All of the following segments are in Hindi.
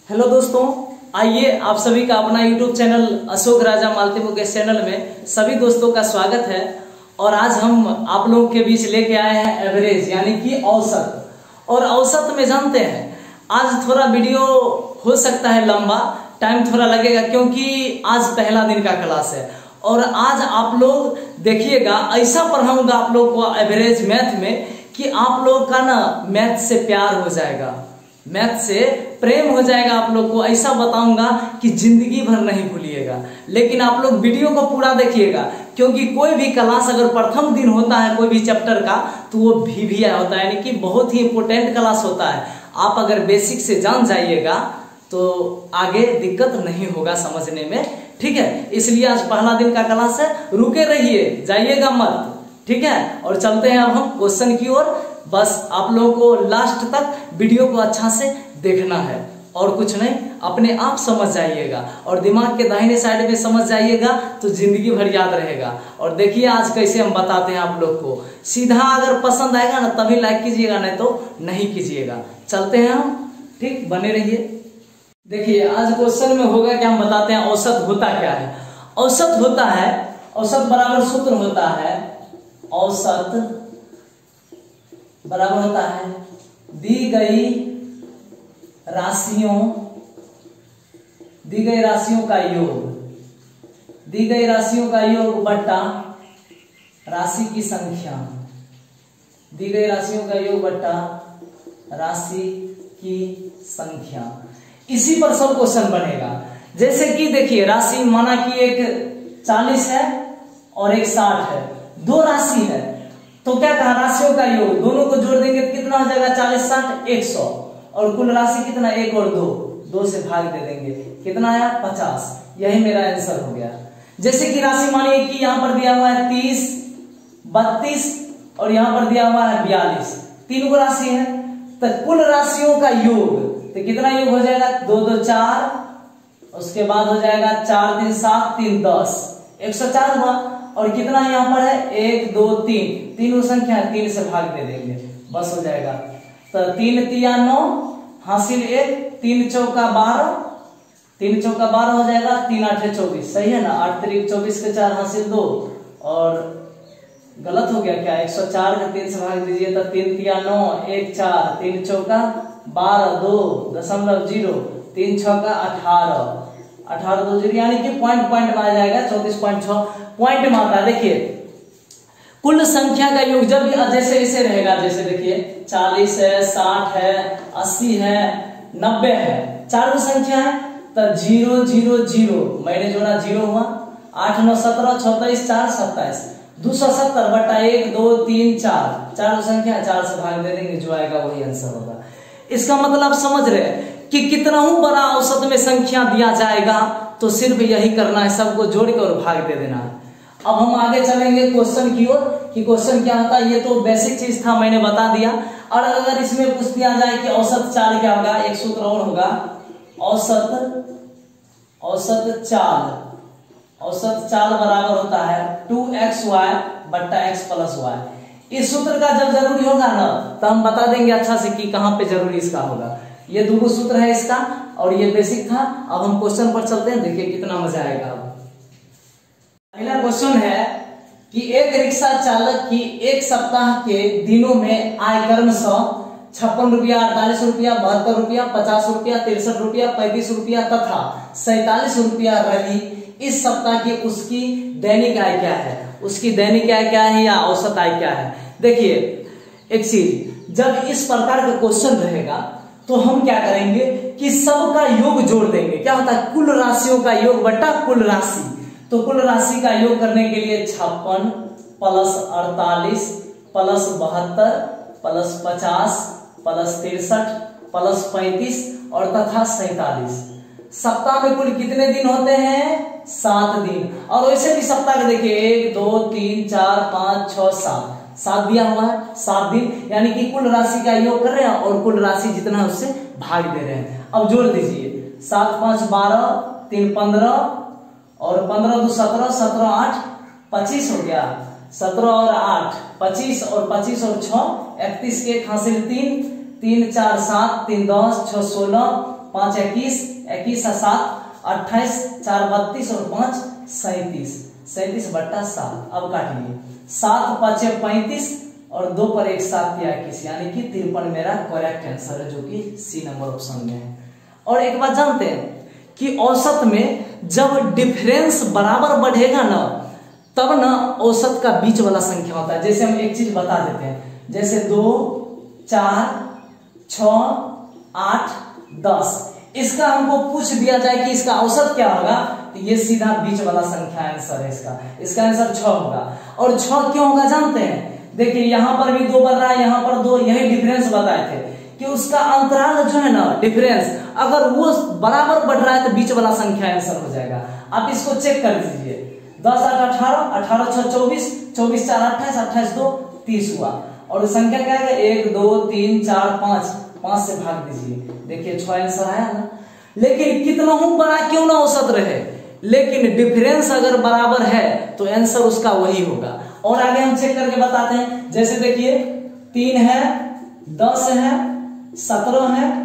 हेलो दोस्तों, आइए आप सभी का अपना YouTube चैनल अशोक राजा मालती मुकेश चैनल में सभी दोस्तों का स्वागत है। और आज हम आप लोगों के बीच लेके आए हैं एवरेज यानी कि औसत। और औसत में जानते हैं आज थोड़ा वीडियो हो सकता है लंबा, टाइम थोड़ा लगेगा क्योंकि आज पहला दिन का क्लास है। और आज आप लोग देखिएगा, ऐसा पढ़ाऊंगा आप लोग को एवरेज मैथ में कि आप लोग का ना मैथ से प्यार हो जाएगा, मैथ से प्रेम हो जाएगा। आप लोग को ऐसा बताऊंगा कि जिंदगी भर नहीं भूलिएगा। लेकिन आप लोग वीडियो को पूरा देखिएगा क्योंकि कोई भी क्लास अगर प्रथम दिन होता है कोई भी चैप्टर का तो वो VVI होता है, यानी कि बहुत ही इंपॉर्टेंट क्लास होता है। आप अगर बेसिक से जान जाइएगा तो आगे दिक्कत नहीं होगा समझने में, ठीक है। इसलिए आज पहला दिन का क्लास है, रुके रहिए, जाइएगा मत, ठीक है। और चलते हैं अब हम क्वेश्चन की ओर। बस आप लोगों को लास्ट तक वीडियो को अच्छा से देखना है और कुछ नहीं, अपने आप समझ जाइएगा और दिमाग के दाहिने साइड में समझ जाइएगा तो जिंदगी भर याद रहेगा। और देखिए आज कैसे हम बताते हैं आप लोग को, सीधा अगर पसंद आएगा ना तभी लाइक कीजिएगा, नहीं तो नहीं कीजिएगा। चलते हैं हम, ठीक, बने रहिए। देखिए आज क्वेश्चन में होगा कि हम बताते हैं औसत होता क्या है। औसत होता है, औसत बराबर सूत्र होता है, औसत बराबर होता है दी गई राशियों का योग, दी गई राशियों का योग बट्टा राशि की संख्या, दी गई राशियों का योग बट्टा राशि की संख्या। इसी पर सब क्वेश्चन बनेगा। जैसे कि देखिए राशि माना कि एक 40 है और एक 60 है, दो राशि है तो क्या कहा, राशियों का योग, दोनों को जोड़ देंगे तो कितना हो जाएगा, 40 60 100। और कुल राशि कितना, 1 और 2 से भाग दे देंगे, कितना आया 50। यही मेरा आंसर हो गया। जैसे कि राशि मानिए कि यहाँ पर दिया हुआ है 30 32 और यहाँ पर दिया हुआ है 42, तीन को राशि है तो कुल राशियों का योग तो कितना योग हो जाएगा, 2 2 4, उसके बाद हो जाएगा 4 3 7 3 10, 104 हुआ। और कितना यहाँ पर है, 1 2 3, तीनों संख्या है, 3 से भाग दे देंगे, बस हो जाएगा। तो 3 3 9 हासिल 1, 3 चौका 12, 3 चौका 12 हो जाएगा, 3 8 24, सही है ना। 8 3 24 के 4 हासिल 2, और गलत हो गया क्या, 104 का 3 से भाग दीजिए तो 3 3 9 1 4, 3 चौका 12 2.0, 3 छक्का 18, 18 2 0, यानी कि पॉइंट में आ जाएगा 34.6 पॉइंट में आता है। देखिए कुल संख्या का योग जब जैसे ऐसे रहेगा, जैसे देखिए 40 है 60 है 80 है 90 है, चारों संख्या है तो 0 0 0, मैंने जोड़ा 0 हुआ, 8 9 17 34 4 27, 270 बटा 1 2 3 4, चारों संख्या 4 से भाग दे देंगे, जो आएगा वही आंसर होगा। इसका मतलब आप समझ रहे हैं कि कितना बड़ा औसत में संख्या दिया जाएगा तो सिर्फ यही करना है, सबको जोड़ के और भाग दे देना है। अब हम आगे चलेंगे क्वेश्चन की ओर कि क्वेश्चन क्या होता है। ये तो बेसिक चीज था, मैंने बता दिया। और अगर इसमें पूछ दिया जाए कि औसत चाल क्या होगा, एक सूत्र और होगा, औसत चाल बराबर होता है 2xy बट्टा x प्लस y। इस सूत्र का जब जरूरी होगा ना तो हम बता देंगे अच्छा से कि कहां पे जरूरी इसका होगा। ये दो सूत्र है इसका और ये बेसिक था। अब हम क्वेश्चन पर चलते हैं, देखिए कितना मजा आएगा। अब पहला क्वेश्चन है कि एक रिक्शा चालक की एक सप्ताह के दिनों में आय क्रमशः 56 रुपया 48 रुपया 72 रुपया 50 रुपया 63 रुपया 35 रुपया तथा 47 रुपया रही। इस सप्ताह की उसकी दैनिक आय क्या है, उसकी दैनिक आय क्या है या औसत आय क्या है। देखिए एक चीज, जब इस प्रकार का क्वेश्चन रहेगा तो हम क्या करेंगे कि सबका योग जोड़ देंगे। क्या होता है, कुल राशियों का योग बटा कुल राशि। तो कुल राशि का योग करने के लिए 56 plus 48 plus 72 plus 50 plus 63 plus 35 और तथा 47। सप्ताह में कुल कितने दिन होते हैं, 7 दिन। और वैसे भी सप्ताह का देखिए 1 2 3 4 5 6 7 दिया हुआ है, 7 दिन, यानी कि कुल राशि का योग कर रहे हैं और कुल राशि जितना है उससे भाग दे रहे हैं। अब जोड़ दीजिए, 7 5 12 3 15 और 15 2 17 17 8 25 हो गया, 17 और 8 25 और 25 और 6 31 के 1 हासिल 3 3 4 7 3 10 6 16 5 21, 21 7 28, 4 32 और 5 37, 37/7। अब काटिए, 7 5 35 और 2 पर 1 7 या 21, यानी कि 53 मेरा करेक्ट आंसर है, जो कि सी नंबर ऑप्शन में है। और एक बात जानते हैं कि औसत में जब डिफरेंस बराबर बढ़ेगा ना, तब ना औसत का बीच वाला संख्या होता है। जैसे हम एक चीज बता देते हैं, जैसे 2 4 6 8 10, इसका हमको पूछ दिया जाए कि इसका औसत क्या होगा, तो ये सीधा बीच वाला संख्या आंसर है इसका आंसर 6 होगा। और 6 क्यों होगा जानते हैं? देखिए यहाँ पर भी 2 बढ़ रहा है, यहाँ पर 2, यही डिफरेंस बताए थे कि उसका अंतराल जो है ना, डिफरेंस अगर वो बराबर बढ़ रहा है तो बीच वाला संख्या आंसर हो जाएगा। आप इसको चेक कर दीजिए, 10 8 18, 18 6 24, 24 4 28, 28 2 30 हुआ। और संख्या क्या है? 1 2 3 4 5, 5 से भाग दीजिए, देखिए 6 आंसर आया ना। लेकिन कितना हूं बड़ा क्यों ना औसत रहे, लेकिन डिफरेंस अगर बराबर है तो आंसर उसका वही होगा। और आगे हम चेक करके बताते हैं, जैसे देखिए 3 है, 10 है, 17 है,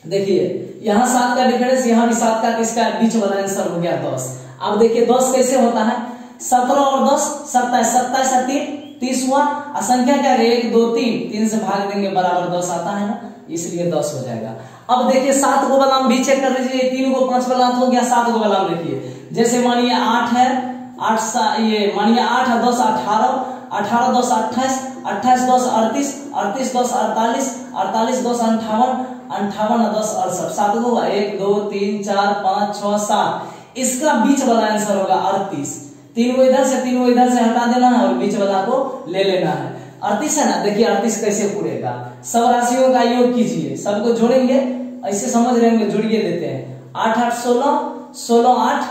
देखिए यहाँ 7 का डिफरेंस, यहाँ भी 7 का, इसका बीच वाला आंसर हो गया 10। अब देखिए 10 कैसे होता है, 17 और 10 27, 27 से 3 30 हुआ। संख्या क्या है? 1 2 3, 3 से भाग देंगे बराबर 10 आता है ना, इसलिए 10 हो जाएगा। अब देखिए 7 को बलाम भी चेक कर लीजिए, 3 को 5 बलाम हो गया, 7 को बलाम लिखिए। जैसे मानिए 8 है, 8 ये मानिए 8 है, 10 18, 18 10 28, 28 10 38, 38 10 48, 48 10 58, 58 10 68, 7 को 1 2 3 4 5 6 7, इसका बीच वाला आंसर होगा 38। 3 को इधर से 3 को इधर से हटा देना है और बीच वाला को ले लेना है। 38 है ना, देखिए 38 कैसे पूरेगा, सब राशियों का योग कीजिए, सबको जोड़ेंगे, ऐसे समझ रहे होंगे, जुड़िए देते हैं। 8 8 16, 16 8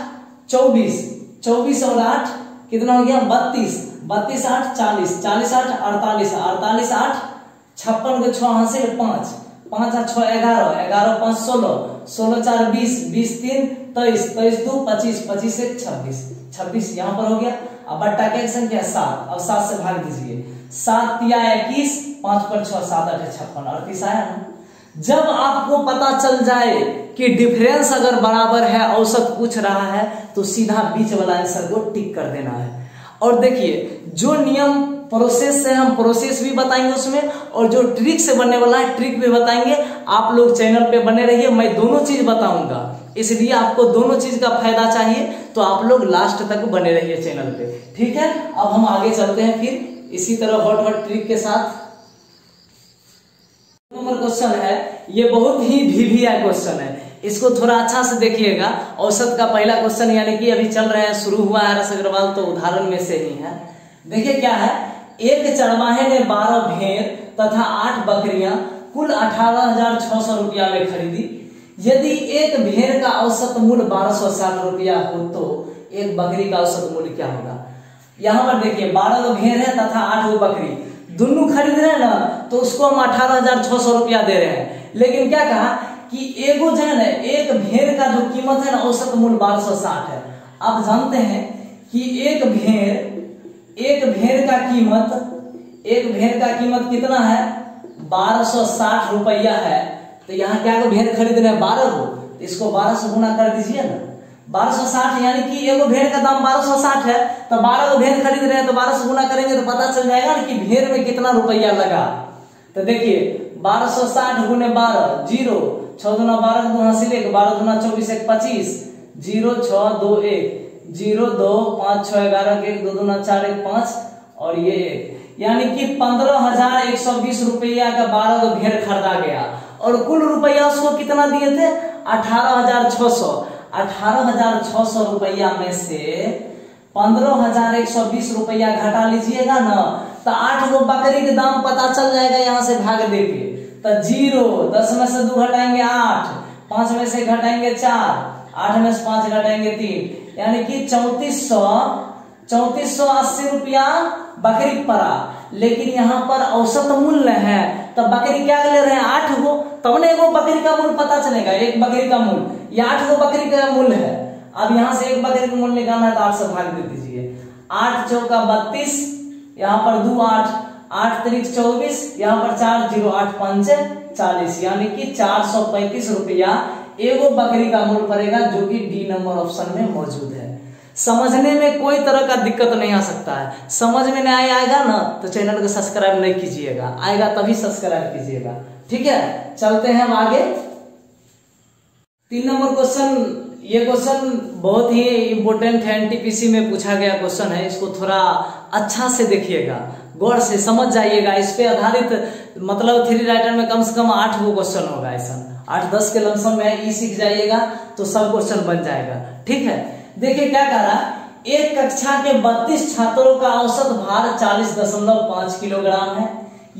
24, 24 और 8 कितना हो गया? 32, 32 8 40, 40 8 48, 48 8 56 के 6 हाथ से 5, 5 8 6 11, 11 5 16, 16 4 20, 20 3 23, 23 2 25, 25 1 26, 26 यहाँ पर हो गया। अब बट्टा की संख्या 7, अब 7 से भाग दीजिए, 7 या 21, 5 पर 6 7 8 56, 38 आया ना। जब आपको पता चल जाए कि डिफरेंस अगर बराबर है, औसत पूछ रहा है, तो सीधा बीच वाला आंसर को टिक कर देना है। और देखिए जो नियम प्रोसेस से, हम प्रोसेस भी बताएंगे उसमें, और जो ट्रिक से बनने वाला है ट्रिक भी बताएंगे। आप लोग चैनल पे बने रहिए, मैं दोनों चीज बताऊंगा, इसलिए आपको दोनों चीज का फायदा चाहिए, तो आप लोग लास्ट तक बने रहिए चैनल पे, ठीक है। अब हम आगे चलते हैं फिर इसी तरह हॉट हॉट ट्रिक के साथ। नंबर क्वेश्चन है, ये बहुत ही VVI क्वेश्चन है, इसको थोड़ा अच्छा से देखिएगा। औसत का पहला क्वेश्चन, यानी कि अभी चल रहे हैं, शुरू हुआ है रस अग्रवाल, तो उदाहरण में से ही है। देखिए क्या है, एक चरवाहे ने 12 भेड़ तथा 8 बकरियां कुल 18,600 रुपया में खरीदी। यदि एक भेड़ का औसत मूल्य 1260 रुपया हो तो एक बकरी का औसत मूल्य क्या होगा? यहाँ पर देखिए 12 भेड़ है तथा 8 बकरी, दोनों खरीद रहे हैं ना, तो उसको हम 18,600 रुपया दे रहे हैं। लेकिन क्या कहा कि एगो जो है ना, एक भेड़ का जो कीमत है ना, औसत मूल्य 1260 है। आप जानते हैं कि एक भेड़ का कीमत कितना है? 1260 रुपया है। तो यहाँ क्या को भेड़ खरीद रहे हैं? 12 को, तो इसको 12 से गुना कर दीजिए ना, 1260, यानी कि एगो भेड़ का दाम 1260 है, तो 12 को भेड़ खरीद रहे हैं, तो 12 से गुना करेंगे तो पता चल जाएगा ना कि भेड़ में कितना रुपया लगा। तो देखिए 1260 गुने 12, 0, 6 दूना 12 दूना हासिल 1, 12 दूना 24 1 25, 0 6 2 1, 0 2 5 6 11 1, 2 दूना 4 1 5 और ये 1, यानी कि 15,120 रुपया का 12 को भेड़ खरीदा गया। और कुल रुपया उसको कितना दिए थे? 18,600। 18,600 रुपया में से 15,120 रुपया घटा लीजिएगा ना, तो 8 गो बकरी के दाम पता चल जाएगा यहाँ से भाग देके। तो 0, 10 में से 2 घटाएंगे 8, 5 में से घटाएंगे 4, 8 में से 5 घटाएंगे 3, यानी कि 3480 रुपया बकरी पड़ा। लेकिन यहाँ पर औसत मूल्य है, तो बकरी क्या ले रहे हैं? 8 गो, तब ना एगो बकरी का मूल्य पता चलेगा, एक बकरी का मूल्य, ये 8 गो बकरी का मूल्य है। अब यहाँ से एक बकरी का मूल्य निकालना है, तो 8 से भाग दे दीजिए, 8 चौका 32, यहाँ पर 2 8, 8 3 24, यहाँ पर 4 0, 8 5 40 यानी कि 435 रुपया एगो बकरी का मूल्य पड़ेगा, जो कि डी नंबर ऑप्शन में मौजूद है। समझने में कोई तरह का दिक्कत नहीं आ सकता है। समझ में नहीं आएगा ना तो चैनल को सब्सक्राइब नहीं कीजिएगा, आएगा तभी सब्सक्राइब कीजिएगा। ठीक है, चलते हैं हम आगे। 3 नंबर क्वेश्चन, ये क्वेश्चन बहुत ही इंपॉर्टेंट है, एनटीपीसी में पूछा गया क्वेश्चन है। इसको थोड़ा अच्छा से देखिएगा, गौर से समझ जाइएगा। इस पे आधारित मतलब 3 राइटर में कम से कम 8 गो क्वेश्चन होगा। ऐसा 8-10 के लमसम में ई सीख जाइएगा तो सब क्वेश्चन बन जाएगा। ठीक है, देखिए क्या कह रहा है। एक कक्षा के 32 छात्रों का औसत भार 40.5 किलोग्राम है।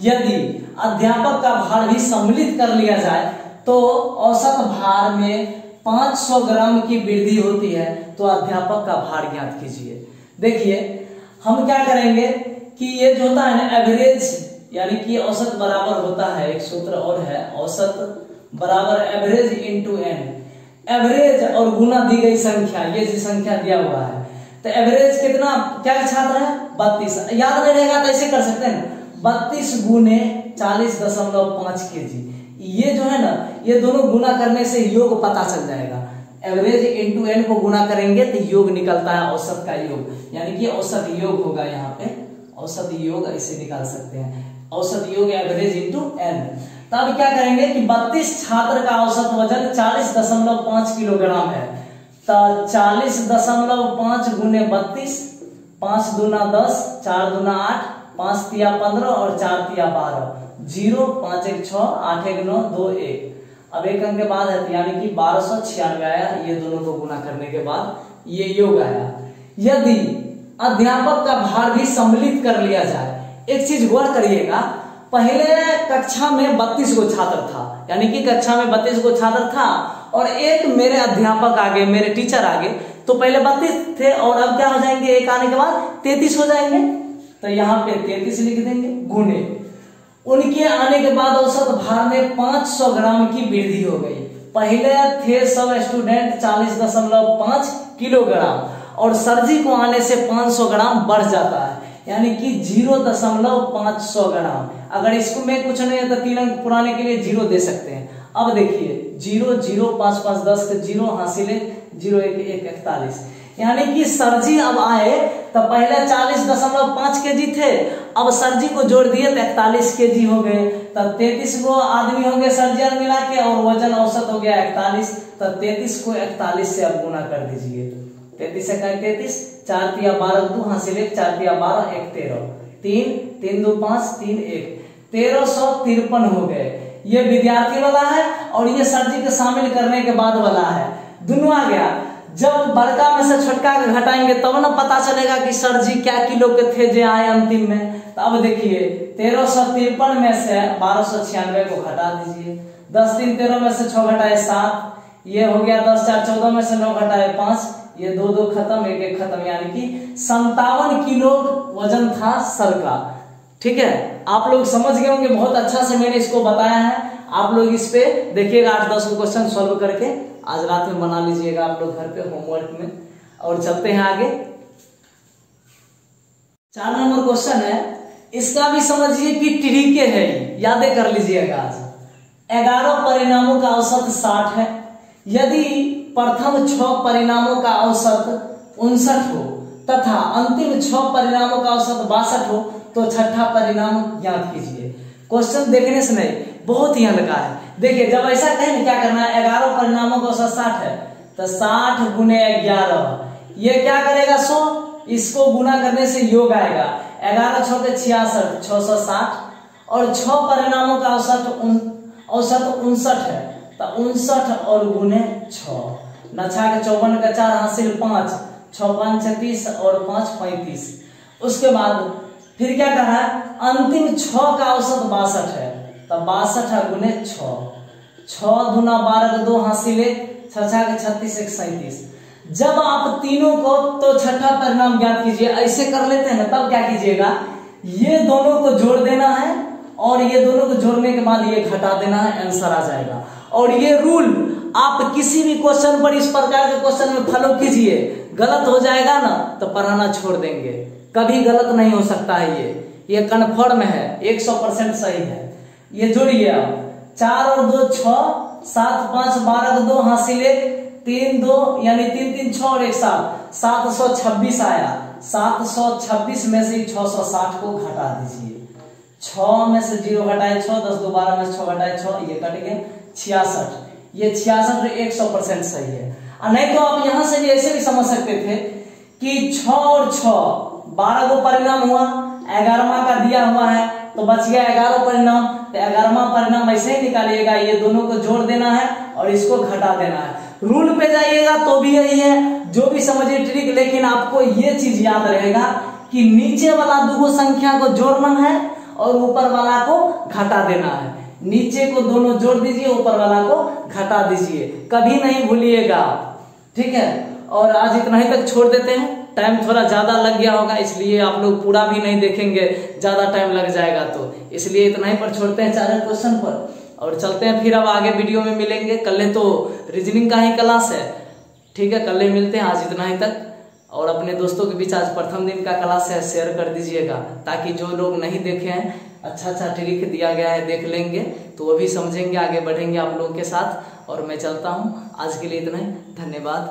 यदि अध्यापक का भार भी सम्मिलित कर लिया जाए तो औसत भार में 500 ग्राम की वृद्धि होती है, तो अध्यापक का भार ज्ञात कीजिए। देखिए हम क्या करेंगे कि ये जो होता है ना एवरेज, यानी कि औसत बराबर होता है, एक सूत्र और है, औसत बराबर एवरेज इंटू एन। एवरेज और गुना दी गई संख्या, ये जो संख्या दिया हुआ है, तो एवरेज कितना, क्या छात्र है 32, याद नहीं रहेगा तो ऐसे कर सकते हैं 32 गुने 40.5 kg। ये जो है ना, ये दोनों गुना करने से योग पता चल जाएगा। एवरेज इंटू एन को गुना करेंगे तो योग निकलता है, औसत का योग, यानी कि औसत योग होगा। यहाँ पे औसत योग ऐसे निकाल सकते हैं, औसत योग एवरेज इंटू एन। तब क्या करेंगे कि 32 छात्र का औसत वजन 40.5 किलोग्राम है, तो 40.5 गुने 32, 5 दूना 10, 4 दूना 8, 5 तिया 15 और 4 तिया 12, 0, 5 1 6, 8 1 9, 2 1। अब एक अंक के बाद है, यानी कि 1296 आया। ये दोनों को गुना करने के बाद ये योग आया। यदि अध्यापक का भार भी सम्मिलित कर लिया जाए, एक चीज गौर करिएगा, पहले कक्षा में 32 गो छात्र था, यानी कि कक्षा में 32 गो छात्र था और एक मेरे अध्यापक आगे, मेरे टीचर आगे, तो पहले 32 थे और अब क्या हो जाएंगे, एक आने के बाद 33 हो जाएंगे। तो यहाँ पे 33 लिख देंगे गुने, उनके आने के बाद औसत भार में 500 ग्राम की वृद्धि हो गई। पहले थे सब स्टूडेंट 40.5 किलोग्राम और सर जी को आने से 500 ग्राम बढ़ जाता है, यानी कि 0.500 ग्राम। अगर इसको में कुछ नहीं है तो 3 अंक पुराने के लिए 0 दे सकते हैं। अब देखिए 0 0 5 5 10 के 0 हासिल 0 1 1 41, यानी कि सर जी अब आए तो पहले 40.5 kg थे, अब सर जी को जोड़ दिए तो 41 kg हो गए। तब 33 गो आदमी होंगे सर जी मिला के और वजन औसत हो गया 41, तो 33 को 41 से अब गुना कर दीजिए। 33 से 33, 4 तिया 12 2 हासिल 1, 4 तिया 12 1 13, 3 3 2 5 3 1, 1353 हो गए। ये विद्यार्थी वाला है और ये सर जी के शामिल करने के बाद वाला है, दोनों आ गया। जब बड़का में से छोटका के घटाएंगे तब ना पता चलेगा कि सर जी क्या किलो के थे जो आए अंतिम में। तो अब देखिए 1353 में से 1296 को घटा दीजिए। 10 3 13 में से 6 घटाए 7, ये हो गया 10 4 14 में से 9 घटाए 5, ये 2 2 खत्म 1 1 खत्म, यानी कि 57 किलो वजन था सर का। ठीक है, आप लोग समझ गए होंगे, बहुत अच्छा से मैंने इसको बताया है। आप लोग इस पे देखिएगा 8-10 क्वेश्चन सॉल्व करके आज रात में बना लीजिएगा आप लोग घर पे होमवर्क में। और चलते हैं आगे। 4 नंबर क्वेश्चन है, इसका भी समझिए कि ट्रिके है, यादें कर लीजिएगा। आज 11 परिणामों का औसत 60 है। यदि प्रथम 6 परिणामों का औसत 59 हो तथा अंतिम 6 परिणामों का औसत 62 हो तो छठा परिणाम ज्ञात कीजिए। क्वेश्चन देखने से नहीं, बहुत ही हल्का है। देखिए जब ऐसा कहें क्या करना है, 11 परिणामों का औसत 60 है तो 60 गुने 11, ये क्या करेगा 100, इसको गुना करने से योग आएगा। 11 6 के 66, 660 और 6 परिणामों का औसत 59 है, तो 59 और गुने 6, नछा के 54 का 4 हासिल 5, 6 5 36 और 5 35। उसके बाद फिर क्या कहा है, अंतिम 6 का औसत 62 है, तो 62 गुने 6, 6 दूना 12 के 2 हासिल 6 6 के 36 1 37। जब आप तीनों को तो छठा परिणाम ज्ञात कीजिए, ऐसे कर लेते हैं ना, तब क्या कीजिएगा, ये दोनों को जोड़ देना है और ये दोनों को जोड़ने के बाद ये घटा देना है, आंसर आ जाएगा। और ये रूल आप किसी भी क्वेश्चन पर इस प्रकार के क्वेश्चन में फॉलो कीजिए, गलत हो जाएगा ना तो पढ़ाना छोड़ देंगे, कभी गलत नहीं हो सकता है। ये कंफर्म है, 100% सही है। ये जोड़िए आप 4 और 2 6, 7 5 12 2 हासिल 3 2 यानी 3 3 6 और 1 7, 726 आया। 726 में से 660 को घटा दीजिए। 6 में से 0 घटाए 6, 10 2 12 में से 6 घटाए 6, ये कट गया 66। ये 66 100% सही है। नहीं तो आप यहां से भी ऐसे भी समझ सकते थे कि 6 और 6 12 को परिणाम हुआ, 11वां का दिया हुआ है तो बच गया 11 परिणाम। तो 11वां परिणाम ऐसे ही निकालिएगा, ये दोनों को जोड़ देना है और इसको घटा देना है। रूल पे जाइएगा तो भी यही है, जो भी समझिए ट्रिक, लेकिन आपको ये चीज याद रहेगा कि नीचे वाला दो संख्या को जोड़ना है और ऊपर वाला को घटा देना है। नीचे को दोनों जोड़ दीजिए, ऊपर वाला को घटा दीजिए, कभी नहीं भूलिएगा। ठीक है, और आज इतना ही तक छोड़ देते हैं। टाइम थोड़ा ज्यादा लग गया होगा, इसलिए आप लोग पूरा भी नहीं देखेंगे, ज्यादा टाइम लग जाएगा, तो इसलिए इतना ही पर छोड़ते हैं 4 क्वेश्चन पर और चलते हैं। फिर अब आगे वीडियो में मिलेंगे। कल तो रीजनिंग का ही क्लास है। ठीक है, कल मिलते हैं। आज इतना ही तक। और अपने दोस्तों के बीच आज प्रथम दिन का क्लास है, शेयर कर दीजिएगा ताकि जो लोग नहीं देखे हैं, अच्छा अच्छा ट्रिक दिया गया है, देख लेंगे तो वो भी समझेंगे, आगे बढ़ेंगे आप लोगों के साथ। और मैं चलता हूँ, आज के लिए इतना ही। धन्यवाद।